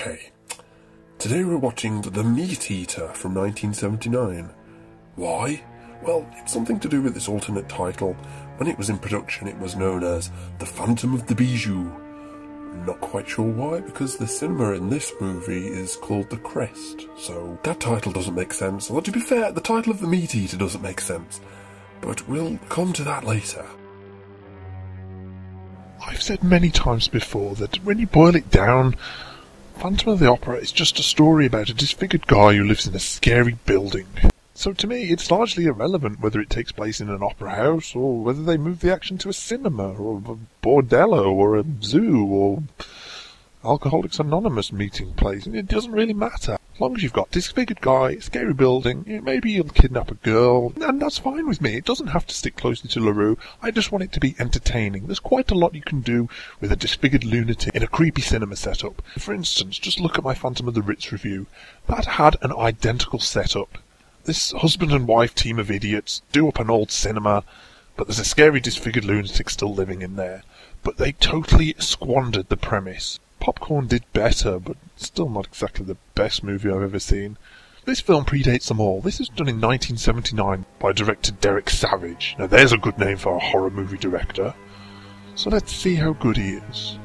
Okay, today we're watching The MeatEater from 1979. Why? Well, it's something to do with its alternate title. When it was in production, it was known as The Phantom of the Bijoux. Not quite sure why, because the cinema in this movie is called The Crest, so that title doesn't make sense. Although, to be fair, the title of The MeatEater doesn't make sense. But we'll come to that later. I've said many times before that when you boil it down, Phantom of the Opera is just a story about a disfigured guy who lives in a scary building. So to me, it's largely irrelevant whether it takes place in an opera house, or whether they move the action to a cinema, or a bordello, or a zoo, or Alcoholics Anonymous meeting place. It doesn't really matter. As long as you've got disfigured guy, scary building, maybe you'll kidnap a girl, and that's fine with me. It doesn't have to stick closely to LaRue. I just want it to be entertaining. There's quite a lot you can do with a disfigured lunatic in a creepy cinema setup. For instance, just look at my Phantom of the Ritz review. That had an identical setup. This husband and wife team of idiots do up an old cinema, but there's a scary disfigured lunatic still living in there. But they totally squandered the premise. Popcorn did better, but still not exactly the best movie I've ever seen. This film predates them all. This was done in 1979 by director Derek Savage. Now there's a good name for a horror movie director. So let's see how good he is.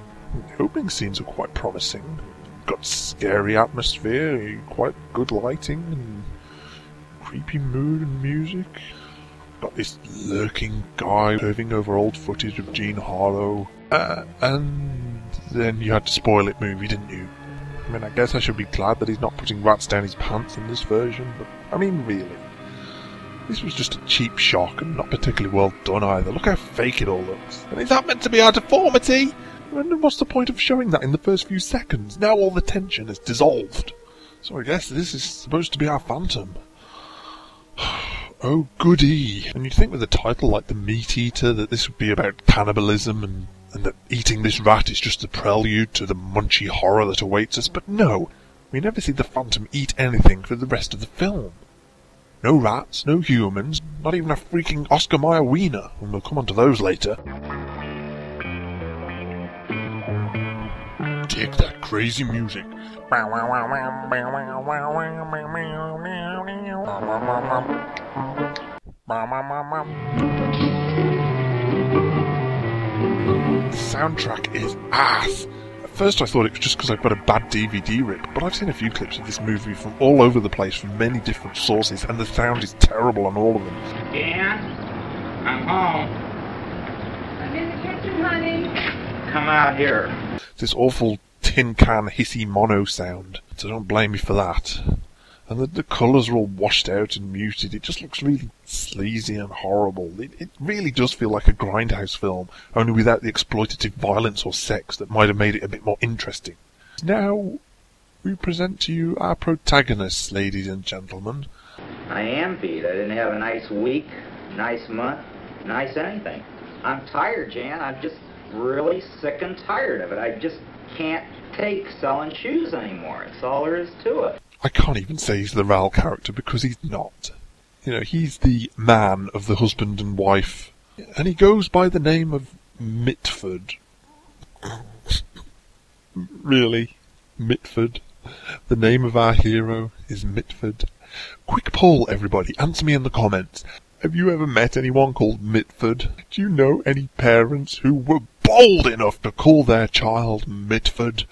The opening scenes are quite promising. Got scary atmosphere, quite good lighting, and creepy mood and music. Got this lurking guy curving over old footage of Jean Harlow. And then you had to spoil it movie, didn't you? I mean, I guess I should be glad that he's not putting rats down his pants in this version, but I mean, really. This was just a cheap shock and not particularly well done either. Look how fake it all looks. And is that meant to be our deformity? And what's the point of showing that in the first few seconds? Now all the tension is dissolved. So I guess this is supposed to be our Phantom. Oh goody. And you'd think with a title like The MeatEater that this would be about cannibalism and that eating this rat is just a prelude to the munchy horror that awaits us, but no, we never see the Phantom eat anything for the rest of the film. No rats, no humans, not even a freaking Oscar Mayer wiener, and we'll come on to those later. Take that crazy music. The soundtrack is ass. At first I thought it was just because I've got a bad DVD rip, but I've seen a few clips of this movie from all over the place from many different sources, and the sound is terrible on all of them. Dan, I'm home. I'm in the kitchen, honey. Come out here. This awful tin can hissy mono sound, so don't blame me for that. And the colours are all washed out and muted. It just looks really sleazy and horrible. It really does feel like a grindhouse film, only without the exploitative violence or sex that might have made it a bit more interesting. Now, we present to you our protagonists, ladies and gentlemen. I am beat. I didn't have a nice week, nice month, nice anything. I'm tired, Jan. I'm just really sick and tired of it. I just can't take selling shoes anymore. That's all there is to it. I can't even say he's the Ral character because he's not. You know, he's the man of the husband and wife, and he goes by the name of Mitford. Really? Mitford? The name of our hero is Mitford. Quick poll, everybody. Answer me in the comments. Have you ever met anyone called Mitford? Do you know any parents who were bold enough to call their child Mitford?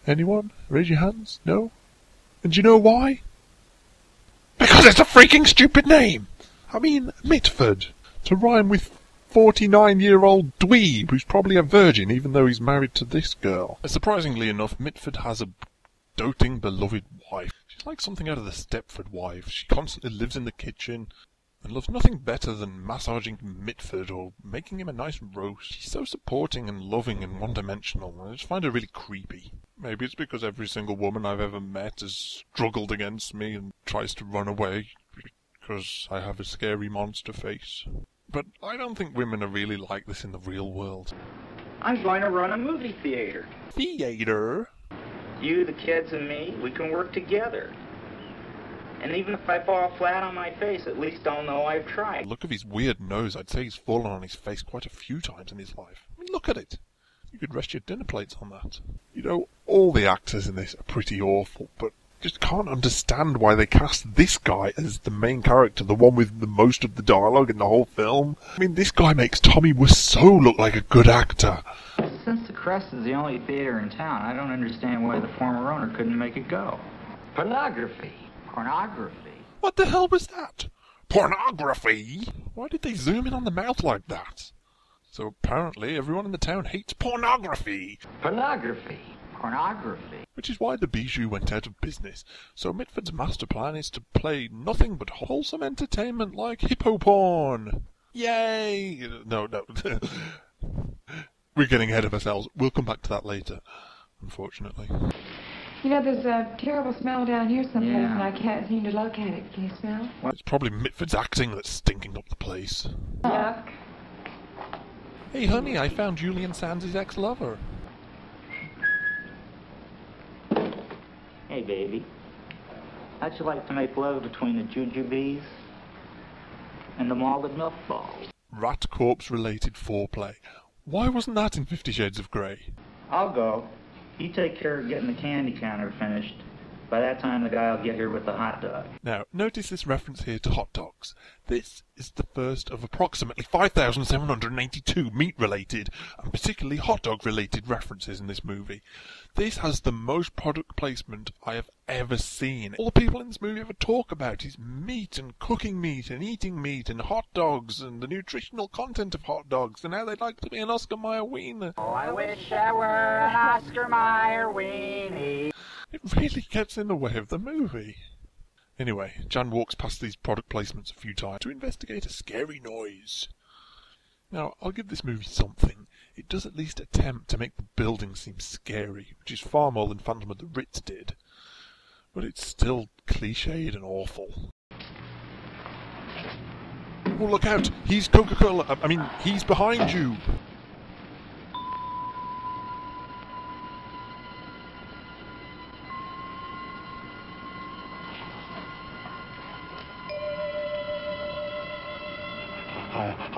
Anyone? Raise your hands? No? And do you know why? Because it's a freaking stupid name! I mean, Mitford. To rhyme with 49-year-old dweeb, who's probably a virgin even though he's married to this girl. Surprisingly enough, Mitford has a doting, beloved wife. She's like something out of the Stepford Wives. She constantly lives in the kitchen and loves nothing better than massaging Mitford or making him a nice roast. She's so supporting and loving and one-dimensional. I just find her really creepy. Maybe it's because every single woman I've ever met has struggled against me and tries to run away because I have a scary monster face. But I don't think women are really like this in the real world. I'm going to run a movie theater. Theater? You, the kids, and me, we can work together. And even if I fall flat on my face, at least I'll know I've tried. Look at his weird nose. I'd say he's fallen on his face quite a few times in his life. I mean, look at it. You could rest your dinner plates on that. You know, All the actors in this are pretty awful, but just can't understand why they cast this guy as the main character, the one with the most of the dialogue in the whole film. I mean, this guy makes Tommy Wiseau look like a good actor. Since the Crest is the only theater in town, I don't understand why the former owner couldn't make it go. Pornography. Pornography. What the hell was that? Pornography? Why did they zoom in on the mouth like that? So apparently everyone in the town hates pornography. Pornography. Pornography. Which is why the Bijoux went out of business. So Mitford's master plan is to play nothing but wholesome entertainment like hippo porn. Yay! No. We're getting ahead of ourselves. We'll come back to that later, unfortunately. You know, there's a terrible smell down here someplace, Yeah. and I can't seem to locate it. Can you smell? It's probably Mitford's acting that's stinking up the place. Yuck. Hey honey, I found Julian Sands' ex-lover. Hey, baby. How'd you like to make love between the jujubes and the malted milk balls? Rat corpse-related foreplay. Why wasn't that in 50 Shades of Grey? I'll go. You take care of getting the candy counter finished. By that time, the guy will get here with the hot dog. Now, notice this reference here to hot dogs. This is the first of approximately 5,782 meat-related, and particularly hot dog-related references in this movie. This has the most product placement I have ever seen. All the people in this movie ever talk about is meat and cooking meat and eating meat and hot dogs and the nutritional content of hot dogs and how they'd like to be an Oscar Mayer wiener. Oh, I wish I were an Oscar Mayer weenie. It really gets in the way of the movie. Anyway, Jan walks past these product placements a few times to investigate a scary noise. Now, I'll give this movie something. It does at least attempt to make the building seem scary, which is far more than Phantom of the Ritz did. But it's still cliched and awful. Oh, look out! He's Coca-Cola! I mean, he's behind you!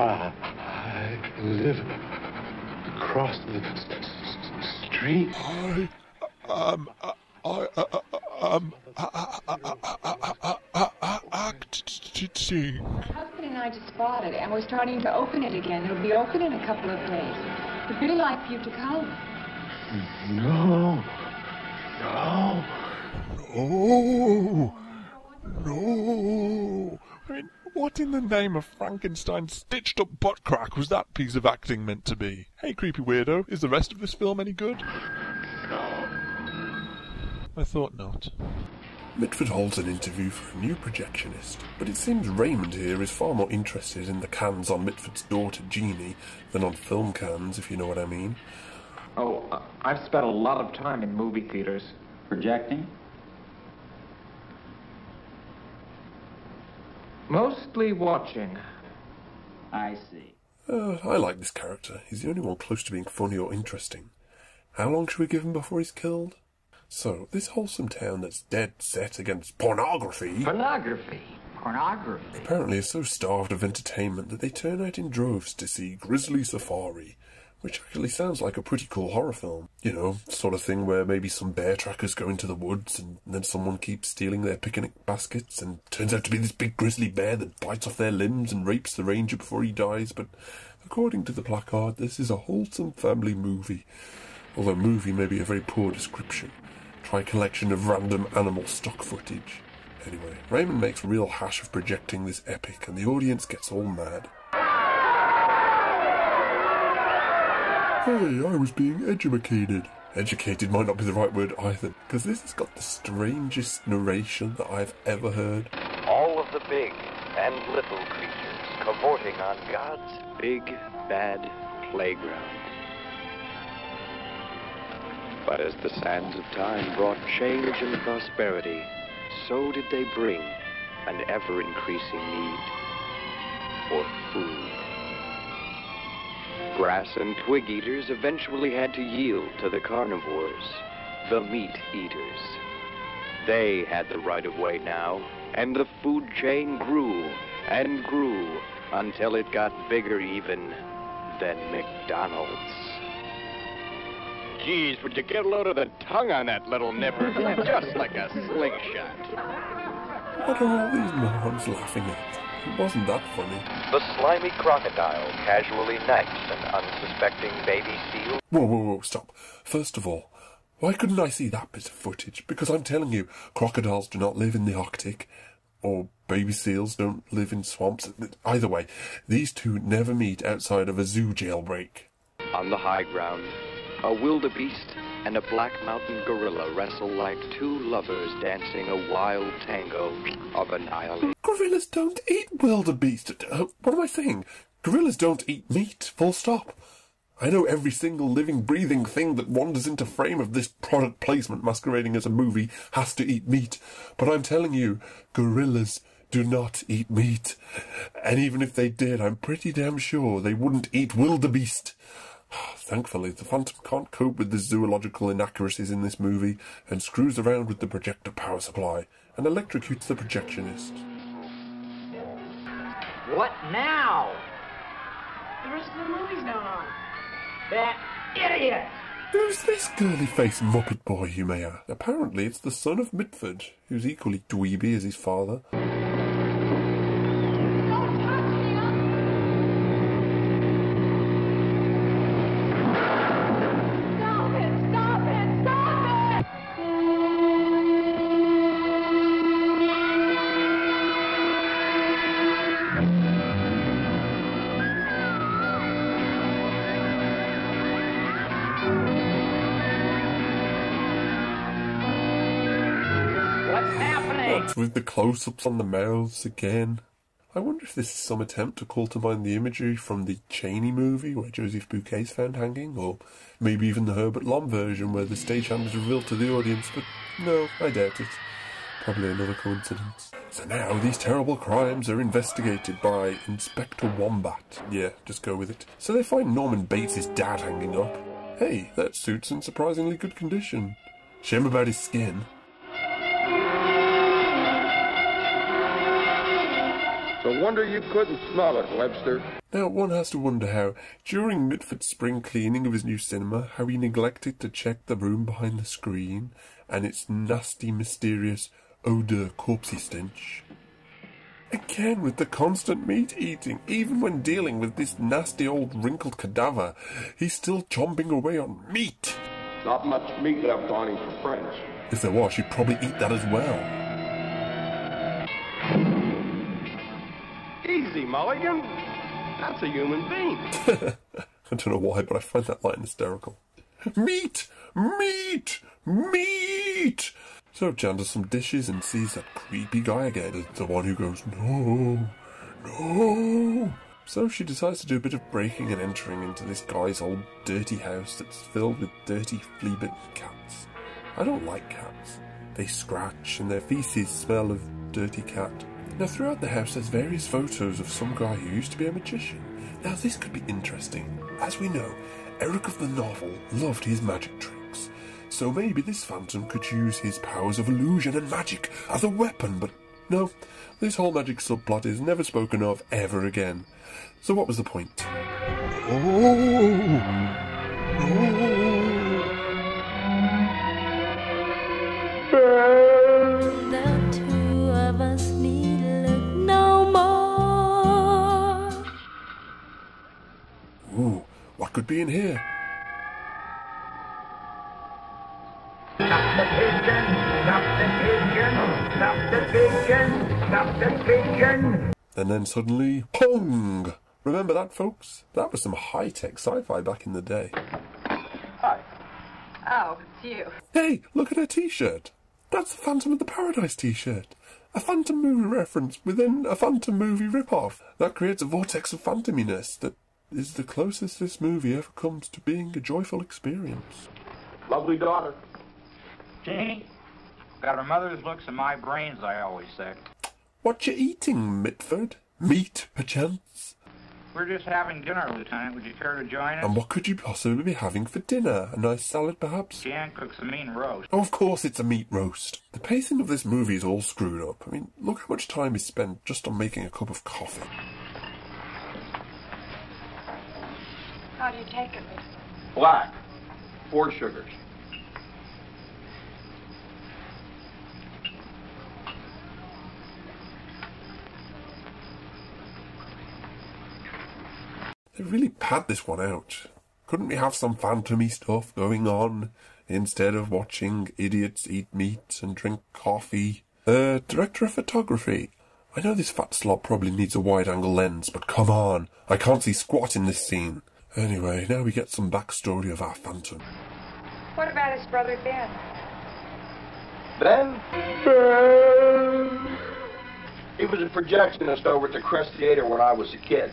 I live across the street. Acting. Husband and I just spotted it, and we're starting to open it again. It'll be open in a couple of days. We'd really like for you to come. No. No. I mean, what in the name of Frankenstein's stitched up butt crack was that piece of acting meant to be? Hey, creepy weirdo, is the rest of this film any good? No. I thought not. Mitford holds an interview for a new projectionist, but it seems Raymond here is far more interested in the cans on Mitford's daughter Jeannie than on film cans, if you know what I mean. Oh, I've spent a lot of time in movie theaters. Projecting? Mostly watching. I see. I like this character. He's the only one close to being funny or interesting. How long should we give him before he's killed? So, this wholesome town that's dead set against pornography Pornography. Pornography. apparently is so starved of entertainment that they turn out in droves to see Grizzly Safari, which actually sounds like a pretty cool horror film. You know, sort of thing where maybe some bear trackers go into the woods and then someone keeps stealing their picnic baskets and turns out to be this big grizzly bear that bites off their limbs and rapes the ranger before he dies. But according to the placard, this is a wholesome family movie. Although movie may be a very poor description. Try collection of random animal stock footage. Anyway, Raymond makes real hash of projecting this epic and the audience gets all mad. Hey, I was being educated. Educated might not be the right word either, because this has got the strangest narration that I've ever heard. All of the big and little creatures cavorting on God's big, bad playground. But as the sands of time brought change and prosperity, so did they bring an ever-increasing need for food. Grass and twig eaters eventually had to yield to the carnivores, the meat eaters. They had the right of way now, and the food chain grew and grew until it got bigger even than McDonald's. geez, would you get a load of the tongue on that little nipper? Just like a slingshot. What are all these morons laughing at? It wasn't that funny. The slimy crocodile casually knifes an unsuspecting baby seal. Whoa, stop. First of all, why couldn't I see that bit of footage? Because I'm telling you, crocodiles do not live in the Arctic, or baby seals don't live in swamps. Either way, these two never meet outside of a zoo jailbreak. On the high ground, a wildebeest and a black mountain gorilla wrestle like two lovers dancing a wild tango of annihilation. Gorillas don't eat wildebeest. What am I saying? Gorillas don't eat meat, full stop. I know every single living, breathing thing that wanders into frame of this product placement masquerading as a movie has to eat meat. But I'm telling you, gorillas do not eat meat. And even if they did, I'm pretty damn sure they wouldn't eat wildebeest. Thankfully, the Phantom can't cope with the zoological inaccuracies in this movie and screws around with the projector power supply and electrocutes the projectionist. What now? The rest of the movie's not on. That idiot! Who's this girly-faced Muppet boy, you may ask? Apparently it's the son of Mitford, who's equally dweeby as his father. With the close-ups on the mouths again. I wonder if this is some attempt to call to mind the imagery from the Chaney movie where Joseph Bouquet's found hanging, or maybe even the Herbert Lom version where the stagehand is revealed to the audience, but no, I doubt it. Probably another coincidence. So now these terrible crimes are investigated by Inspector Wombat. Yeah, just go with it. So they find Norman Bates' dad hanging up. Hey, that suit's in surprisingly good condition. Shame about his skin. No wonder you couldn't smell it, Webster. Now, one has to wonder how, during Mitford's spring cleaning of his new cinema, how he neglected to check the room behind the screen and its nasty, mysterious, odour corpsey stench. Again, with the constant meat eating, even when dealing with this nasty old wrinkled cadaver, he's still chomping away on meat. Not much meat left on him for French. If there was, she'd probably eat that as well. Easy, Mulligan. That's a human being. I don't know why, but I find that line hysterical. Meat! Meat! Meat! So Jan does some dishes and sees that creepy guy again, the one who goes, no, no. So she decides to do a bit of breaking and entering into this guy's old dirty house that's filled with dirty, flea-bitten cats. I don't like cats. They scratch and their feces smell of dirty cat. Now, throughout the house, there's various photos of some guy who used to be a magician. Now, this could be interesting. As we know, Eric of the novel loved his magic tricks. So maybe this phantom could use his powers of illusion and magic as a weapon, but no, this whole magic subplot is never spoken of ever again. So what was the point? The two of us need look no more. Ooh, what could be in here? Stop the pigeon, stop the pigeon, stop the pigeon, stop the pigeon. And then suddenly, pong! Remember that, folks? That was some high-tech sci-fi back in the day. Hi. Oh, it's you. Hey, look at her t-shirt. That's the Phantom of the Paradise t-shirt. A Phantom movie reference within a Phantom movie rip-off. That creates a vortex of phantominess that is the closest this movie ever comes to being a joyful experience. Lovely daughter. Gee, got her mother's looks and my brains, I always say. What you eating, Mitford? Meat, perchance? We're just having dinner, Lieutenant. Would you care to join us? And what could you possibly be having for dinner? A nice salad, perhaps? Jan cooks a mean roast. Oh, of course it's a meat roast. The pacing of this movie is all screwed up. I mean, look how much time is spent just on making a cup of coffee. How do you take it? Black. 4 sugars. They really pad this one out. Couldn't we have some phantom-y stuff going on instead of watching idiots eat meat and drink coffee? Director of photography. I know this fat slob probably needs a wide-angle lens, but come on, I can't see squat in this scene. Anyway, now we get some backstory of our phantom. What about his brother Ben? Ben? He was a projectionist over at the Crest Theater when I was a kid.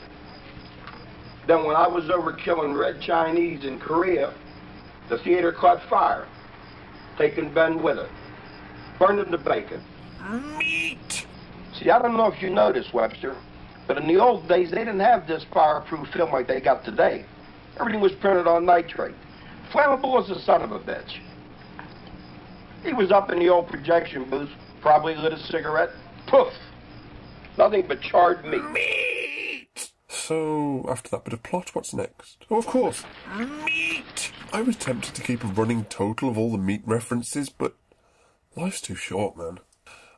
Then when I was over killing Red Chinese in Korea, the theater caught fire, taking Ben with it. Burned him to bacon. Meat! See, I don't know if you noticed, Webster, but in the old days, they didn't have this fireproof film like they got today. Everything was printed on nitrate. Flammable as a son of a bitch. He was up in the old projection booth, probably lit a cigarette. Poof! Nothing but charred meat. Meat! So, after that bit of plot, what's next? Oh, of course, meat! I was tempted to keep a running total of all the meat references, but life's too short, man.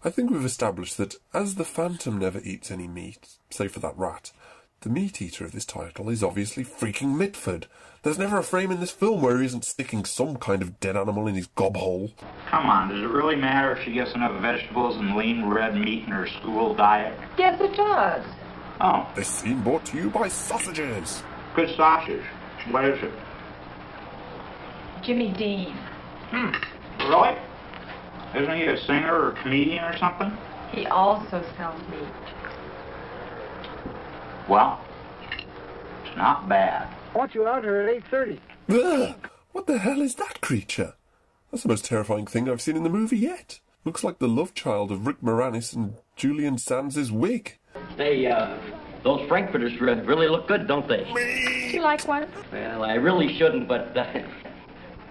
I think we've established that as the Phantom never eats any meat, save for that rat, the meat eater of this title is obviously freaking Mitford. There's never a frame in this film where he isn't sticking some kind of dead animal in his gob hole. Come on, does it really matter if she gets enough vegetables and lean red meat in her school diet? Yes, it does. Oh, This scene brought to you by sausages. good sausage. What is it? Jimmy Dean. Really? Isn't he a singer or a comedian or something? He also sells meat. Well, it's not bad. I want you out here at 8:30. Ugh! What the hell is that creature? That's the most terrifying thing I've seen in the movie yet. Looks like the love child of Rick Moranis and Julian Sands' wig. Hey, those Frankfurters really look good, don't they? Do you like one? Well, I really shouldn't, but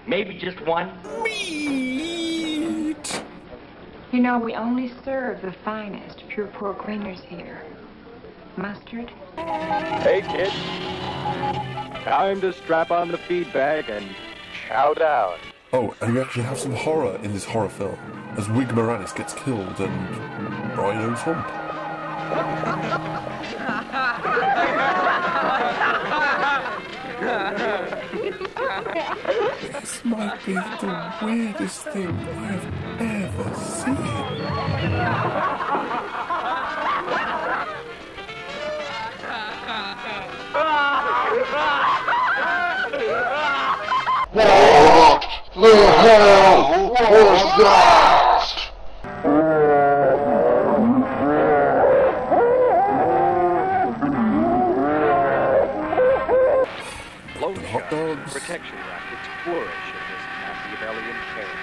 maybe just one. Meat! You know, we only serve the finest pure pork wieners here. Mustard? Hey, kids. Time to strap on the feed bag and chow down. Oh, and we actually have some horror in this horror film, as Wig Moranis gets killed and Rhino's hump. This might be the weirdest thing I've ever seen. What the hell was that? Lone hot dogs. protection rackets flourish in this Machiavellian character.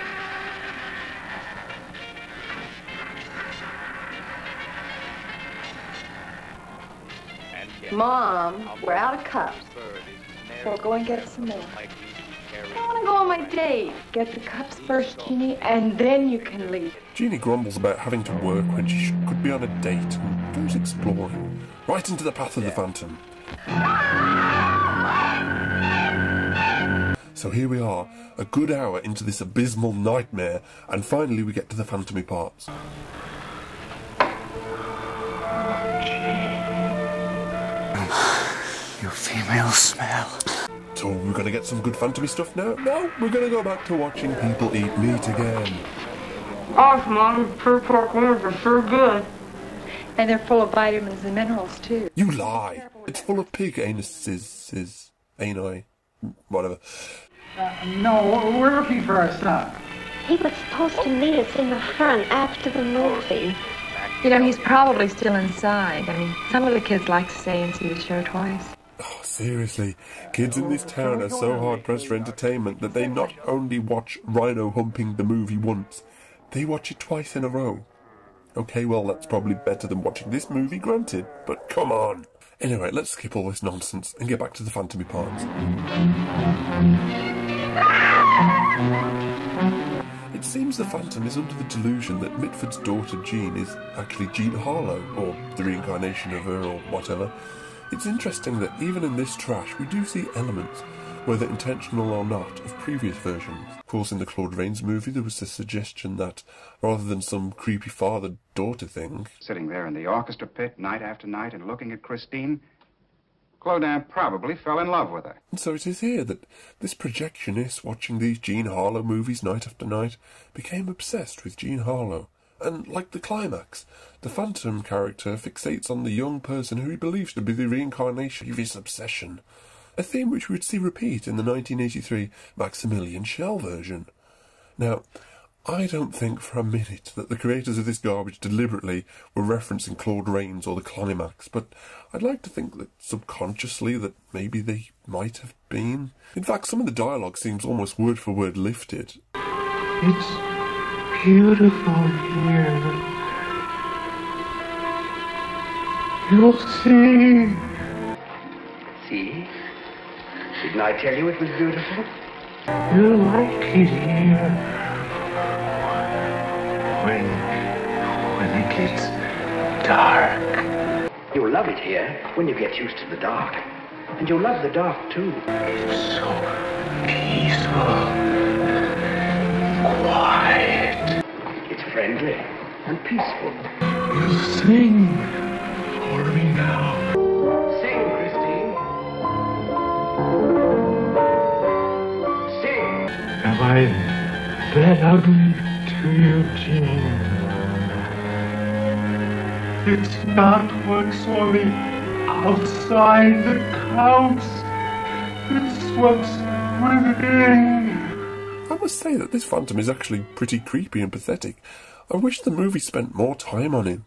And yet, Mom, we're out of cups. bird is So go and get some more. likely to carry I want to go on my date. Get the cups first, Jeannie, and then you can leave. Jeannie grumbles about having to work when she could be on a date and goes exploring, right into the path of the Phantom. So here we are, a good hour into this abysmal nightmare, and finally we get to the phantomy parts. You female smell. So we're going to get some good phantomy stuff now? No, we're going to go back to watching people eat meat again. Awesome, Mom. Pure pork wieners are sure good. And they're full of vitamins and minerals, too. You lie! It's full of pig anuses, ani, whatever. No, we're looking for our son. He was supposed to meet us in the front after the movie. You know, he's probably still inside. I mean, some of the kids like to stay and see the show twice. Oh, seriously, kids in this town are so hard-pressed for entertainment that they not only watch Rhino humping the movie once, they watch it twice in a row. Okay, well, that's probably better than watching this movie, granted, but come on. Anyway, let's skip all this nonsense and get back to the phantomy parts. It seems the Phantom is under the delusion that Mitford's daughter Jean is actually Jean Harlow, or the reincarnation of her, or whatever. It's interesting that even in this trash we do see elements whether intentional or not, of previous versions. Of course, in the Claude Rains movie, there was the suggestion that, rather than some creepy father-daughter thing... Sitting there in the orchestra pit night after night and looking at Christine, Claudin probably fell in love with her. And so it is here that this projectionist, watching these Jean Harlow movies night after night, became obsessed with Jean Harlow. And, like the climax, the Phantom character fixates on the young person who he believes to be the reincarnation of his obsession. A theme which we would see repeat in the 1983 Maximilian Schell version. Now, I don't think for a minute that the creators of this garbage deliberately were referencing Claude Rains or the climax, but I'd like to think that subconsciously that maybe they might have been. In fact, some of the dialogue seems almost word for word lifted. It's beautiful here. You'll see. See? Didn't I tell you it was beautiful? You'll like it here. When it gets dark. You'll love it here when you get used to the dark. And you'll love the dark too. It's so peaceful. Quiet. It's friendly and peaceful. You'll sing for me now. Sing, Christine. Sing. Am I that ugly to you, Jean? It's not what's on the outside that counts. It's what's within. I must say that this Phantom is actually pretty creepy and pathetic. I wish the movie spent more time on him,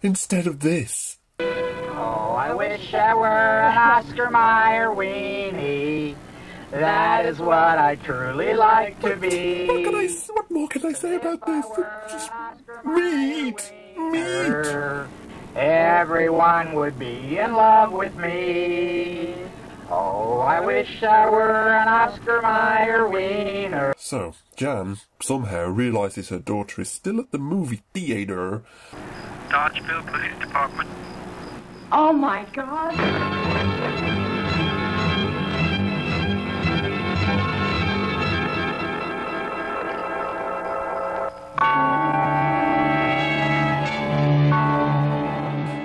instead of this. Oh, I wish I were an Oscar Mayer weenie. That is what I truly like to be. What more can I say about this? Just meat! Everyone would be in love with me. Oh, I wish I were an Oscar Mayer wiener. So, Jan somehow realises her daughter is still at the movie theater. Dodgeville Police Department. Oh my God.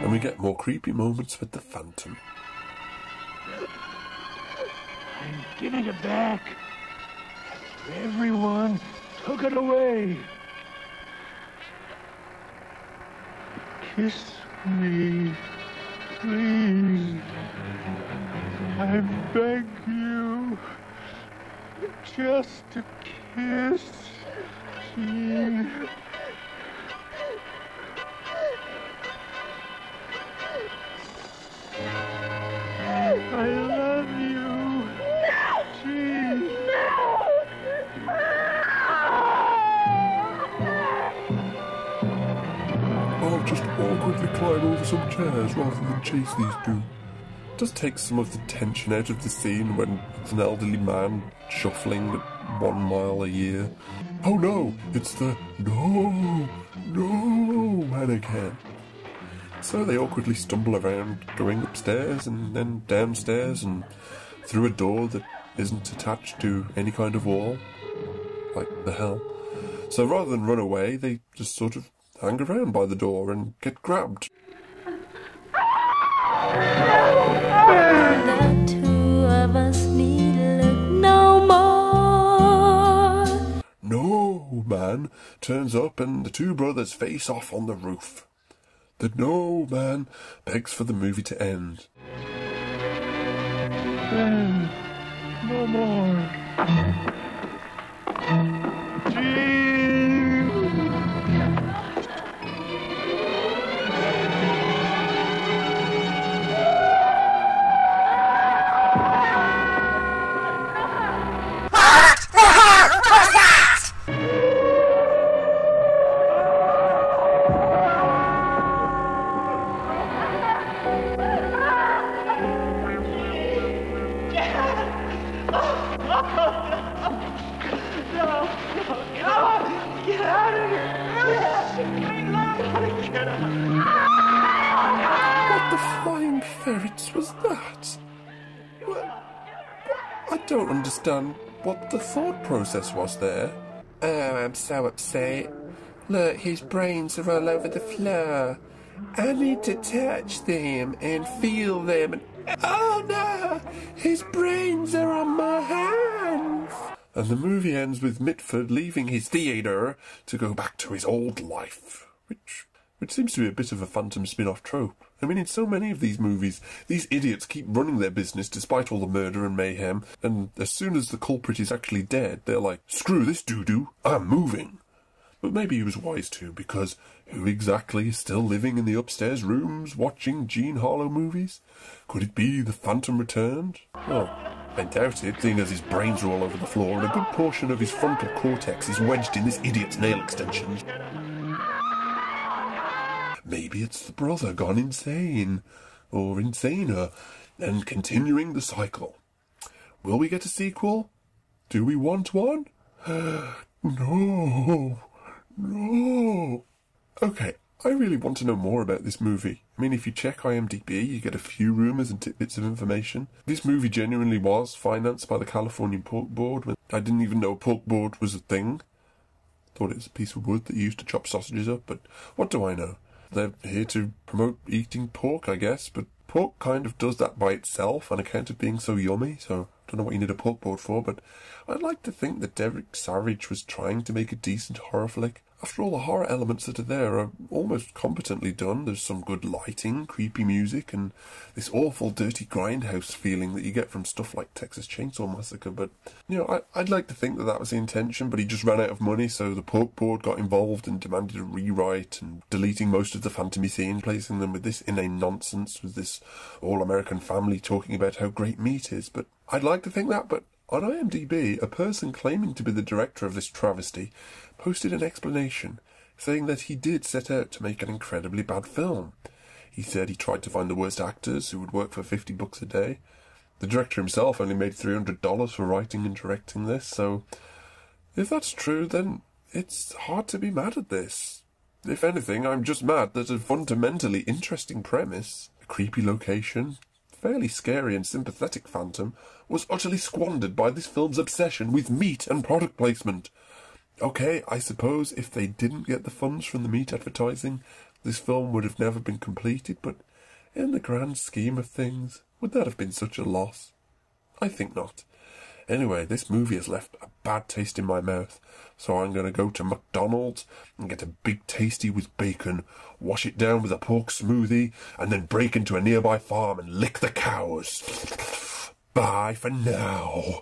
And we get more creepy moments with the Phantom. I'm giving it back. Everyone took it away. Kiss me, please. I beg you. Just a kiss, Jean. I love you. Jean. I'll just awkwardly climb over some chairs rather than chase these two. It does take some of the tension out of the scene when it's an elderly man shuffling at 1 mile a year. Oh no, it's the no man again. So they awkwardly stumble around, going upstairs and then downstairs and through a door that isn't attached to any kind of wall. Like the hell. So rather than run away, they just sort of hang around by the door and get grabbed. The two of us need look no more. No man turns up and the two brothers face off on the roof. The no man begs for the movie to end. No more. Jean. What the flying ferrets was that? I don't understand what the thought process was there. Oh, I'm so upset. Look, his brains are all over the floor. I need to touch them and feel them. Oh no! His brains are on my hands! And the movie ends with Mitford leaving his theatre to go back to his old life. Which seems to be a bit of a Phantom spin-off trope. I mean, in so many of these movies, these idiots keep running their business despite all the murder and mayhem, and as soon as the culprit is actually dead, they're like, screw this doo-doo, I'm moving. But maybe he was wise to, because who exactly is still living in the upstairs rooms watching Jean Harlow movies? Could it be the Phantom returned? Well, I doubt it, seeing as his brains are all over the floor and a good portion of his frontal cortex is wedged in this idiot's nail extensions. Maybe it's the brother gone insane, or insaner, and continuing the cycle. Will we get a sequel? Do we want one? No. Okay, I really want to know more about this movie. I mean, if you check IMDb, you get a few rumours and tidbits of information. This movie genuinely was financed by the California Pork Board. When I didn't even know a pork board was a thing. Thought it was a piece of wood that you used to chop sausages up, but what do I know? They're here to promote eating pork, I guess, but pork kind of does that by itself on account of being so yummy, so I don't know what you need a pork board for, but I'd like to think that Derek Savage was trying to make a decent horror flick. After all, the horror elements that are there are almost competently done. There's some good lighting, creepy music, and this awful dirty grindhouse feeling that you get from stuff like Texas Chainsaw Massacre. But, you know, I'd like to think that that was the intention, but he just ran out of money, so the pork board got involved and demanded a rewrite and deleting most of the phantomy scenes, replacing them with this inane nonsense, with this all-American family talking about how great meat is. But I'd like to think that, but on IMDb, a person claiming to be the director of this travesty posted an explanation, saying that he did set out to make an incredibly bad film. He said he tried to find the worst actors who would work for $50 a day. The director himself only made $300 for writing and directing this, so if that's true, then it's hard to be mad at this. If anything, I'm just mad that a fundamentally interesting premise, a creepy location, fairly scary and sympathetic Phantom, was utterly squandered by this film's obsession with meat and product placement. Okay, I suppose if they didn't get the funds from the meat advertising, this film would have never been completed, but in the grand scheme of things, would that have been such a loss? I think not. Anyway, this movie has left a bad taste in my mouth, so I'm going to go to McDonald's and get a big tasty with bacon, wash it down with a pork smoothie, and then break into a nearby farm and lick the cows. Bye for now.